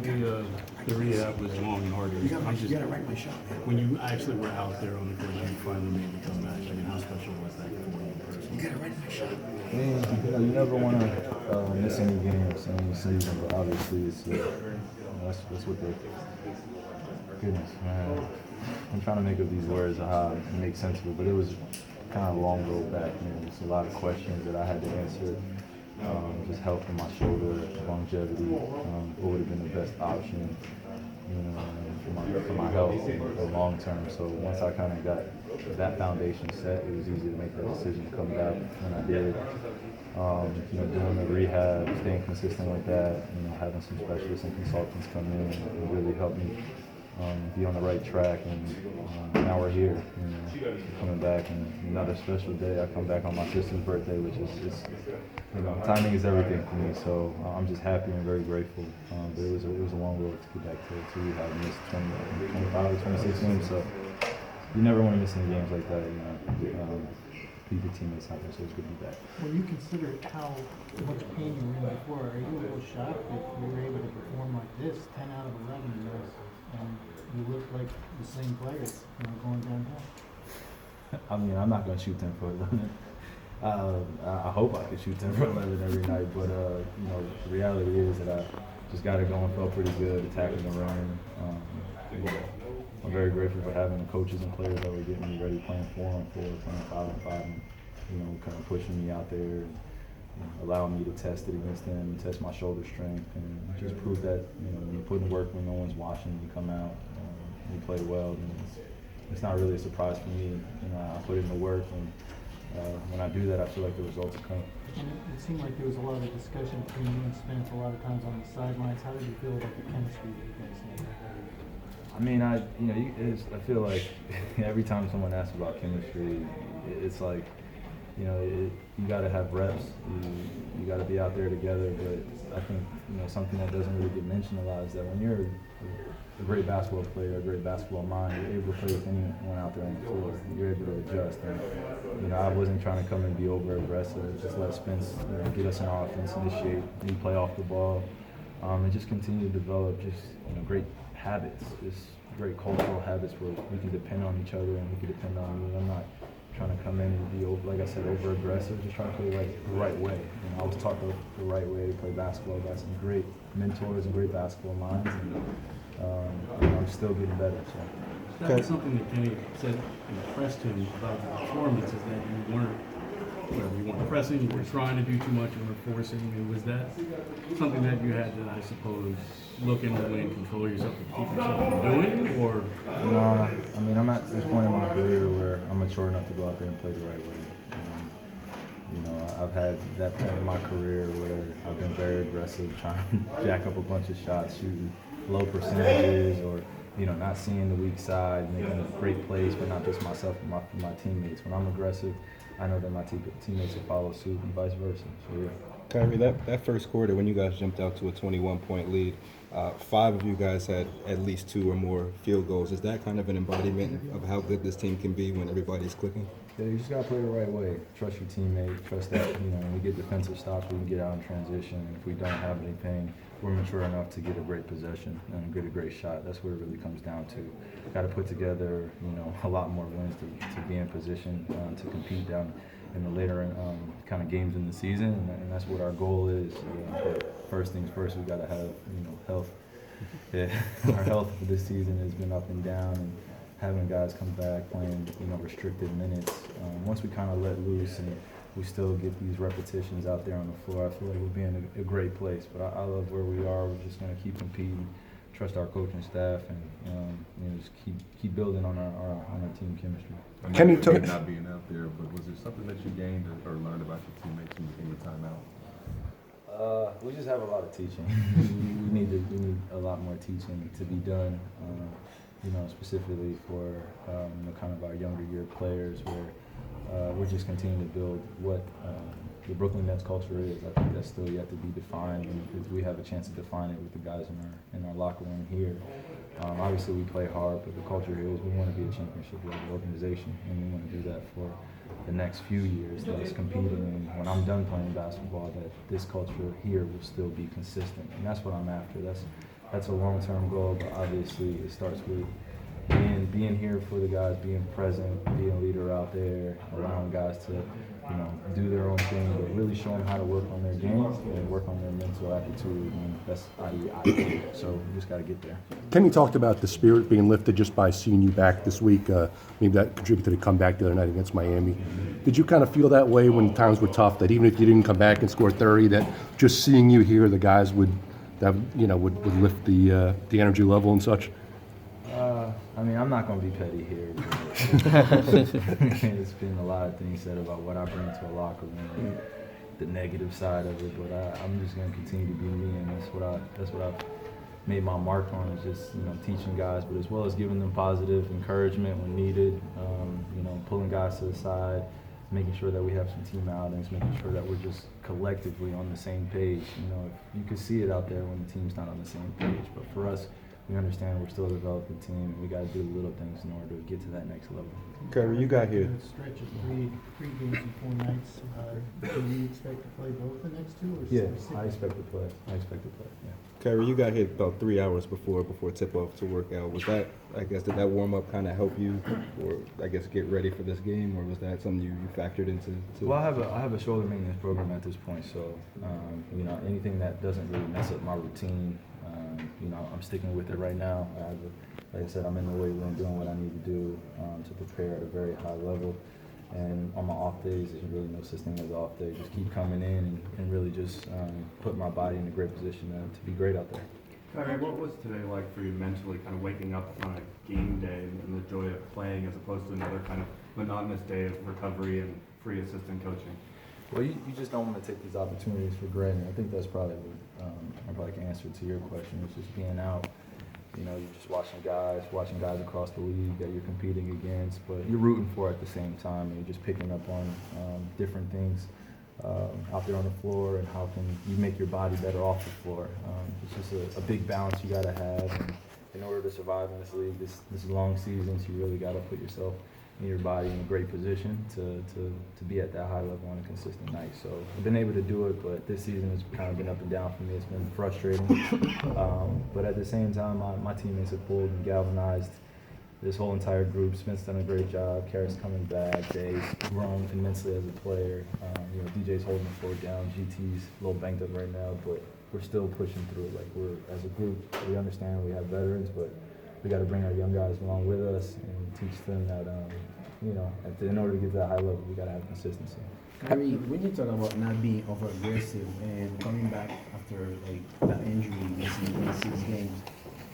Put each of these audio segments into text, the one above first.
The rehab was long and hard. You gotta write my shot, man. When you actually were out there on the court and you finally made the comeback, I mean, how special was that for you personally? You gotta write my shot. Yeah, you never want to miss any games in any season, but obviously that's what the goodness, man. I'm trying to make up these words of how it makes sense of it, but it was kind of a long road back, man. There's a lot of questions that I had to answer. Just health in my shoulder, longevity, what would have been the best option, for my health in the long term. So once I kind of got that foundation set, it was easy to make that decision to come back when I did. Doing the rehab, staying consistent with that, having some specialists and consultants come in and really help me be on the right track, and now we're here, coming back, and another special day. I come back on my sister's birthday, which is just, timing is everything for me. So I'm just happy and very grateful. But it was a long road to get back to rehab. I missed 25 or 26 games, so you never want to miss any games like that. Beat the teammates out there, so it's good to be back. When you consider how much pain you were in before, are you a little shocked that you were able to perform like this, 10 out of 11 years, and you look like the same players, going downhill? I mean, I'm not going to shoot 10 for 11. I hope I could shoot 10 for 11 every night, but the reality is that I just got it going, felt pretty good, attacking the run. I'm very grateful for having the coaches and players that were getting me ready, playing 4-on-4, playing 5-on-5, and kind of pushing me out there, and allowing me to test it against them, and test my shoulder strength, and just prove that when you put in the work when no one's watching, you come out, you play well, and it's not really a surprise for me. I put in the work, and when I do that, I feel like the results will come. And it seemed like there was a lot of discussion between you and Spence a lot of times on the sidelines. How did you feel about the chemistry that you guys had? I mean, I feel like every time someone asks about chemistry, it's like, you got to have reps. You got to be out there together. But I think, something that doesn't really get mentioned a lot is that when you're a great basketball player, a great basketball mind, you're able to play with anyone out there on the floor. You're able to adjust. And, I wasn't trying to come and be over aggressive. Just let Spence, get us an offense, initiate, me play off the ball, and just continue to develop just great habits, just great cultural habits where we can depend on each other and we can depend on me. I'm not trying to come in and be, like I said, over aggressive, just trying to play the right way. I was taught the right way to play basketball by some great mentors and great basketball minds, and I'm still getting better. So. That was something that Kenny said impressed him about the performance, is that you weren't pressing, you weren't trying to do too much, you weren't forcing. Was that something that you had to, I suppose, look into and control yourself to keep yourself from doing, or? No, I mean, I'm at this point in my career where I'm mature enough to go out there and play the right way. I've had that point in my career where I've been very aggressive, trying to jack up a bunch of shots, shooting low percentages, or not seeing the weak side, making great plays, but not just myself and my teammates. When I'm aggressive, I know that my teammates will follow suit, and vice versa. So yeah. Kyrie, that first quarter when you guys jumped out to a 21-point lead, 5 of you guys had at least 2 or more field goals. Is that kind of an embodiment of how good this team can be when everybody's clicking? Yeah, you just got to play the right way. Trust your teammate. Trust that, when we get defensive stops, we can get out in transition. If we don't have anything, we're mature enough to get a great possession and get a great shot. That's what it really comes down to. Got to put together, a lot more wins to be in position to compete down in the later kind of games in the season, and that's what our goal is. But first things first, we got to have, health. Yeah, our health for this season has been up and down, and having guys come back playing, restricted minutes. Once we kind of let loose and we still get these repetitions out there on the floor, I feel like we'll be in a great place. But I love where we are. We're just going to keep competing, trust our coaching staff, and just keep building on our team chemistry. Can you talk? Not being out there, but was there something that you gained or learned about your teammates in your timeout? We just have a lot of teaching. we need a lot more teaching to be done. Specifically for kind of our younger year players, where we're just continuing to build what the Brooklyn Nets culture is. I think that's still yet to be defined, and we have a chance to define it with the guys in our locker room here. Obviously, we play hard, but the culture here is we want to be a championship-level organization, and we want to do that for the next few years. That is competing, and when I'm done playing basketball, that this culture here will still be consistent, and that's what I'm after. that's a long-term goal, but obviously it starts with being here for the guys, being present, being a leader out there, allowing guys to, do their own thing, but really showing how to work on their game and work on their mental aptitude, and that's I so we just got to get there. Kenny talked about the spirit being lifted just by seeing you back this week. Maybe that contributed to the comeback the other night against Miami. Did you kind of feel that way when times were tough, that even if you didn't come back and score 30, that just seeing you here, the guys would lift the energy level and such? I mean, I'm not going to be petty here. It's been a lot of things said about what I bring to a locker room, the negative side of it, but I'm just going to continue to be me, and that's what I've made my mark on, is just teaching guys, but as well as giving them positive encouragement when needed, pulling guys to the side, making sure that we have some team outings, making sure that we're just collectively on the same page. You can see it out there when the team's not on the same page, but for us, we understand we're still a developing team, and we got to do the little things in order to get to that next level. Kyrie, you got here. A stretch of three games in 4 nights. Do you expect to play both the next 2 or Yeah, six? I expect to play. Yeah. Kyrie, you got here about 3 hours before tip-off to work out. Was that, did that warm-up kind of help you, or get ready for this game, or was that something you factored into? Well, I have a shoulder maintenance program at this point, so anything that doesn't really mess up my routine, I'm sticking with it right now. Like I said, I'm in the weight room doing what I need to do to prepare at a very high level. And on my off days, there's really no such thing as off day. Just keep coming in and really just put my body in a great position to be great out there. Kyrie, what was today like for you mentally, kind of waking up on a game day and the joy of playing as opposed to another kind of monotonous day of recovery and free assistant coaching? Well, you just don't want to take these opportunities for granted. I think that's probably what I probably can answer to your question. It's just being out. You're just watching guys across the league that you're competing against, but you're rooting for at the same time, and you're just picking up on different things out there on the floor, and how can you make your body better off the floor. It's just a big balance you got to have, and in order to survive in this league, this is long seasons, you really got to put yourself and your body in a great position to be at that high level on a consistent night. So I've been able to do it, but this season has kind of been up and down for me. It's been frustrating. But at the same time, my teammates have pulled and galvanized this whole entire group. Smith's done a great job. Karras coming back. Jay's grown immensely as a player. DJ's holding the fort down. GT's a little banged up right now, but we're still pushing through. As a group, we understand we have veterans, but we got to bring our young guys along with us and teach them that, in order to get to that high level, we got to have consistency. Kyrie, when you talk about not being over aggressive and coming back after that injury, missing 6 games,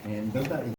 and does that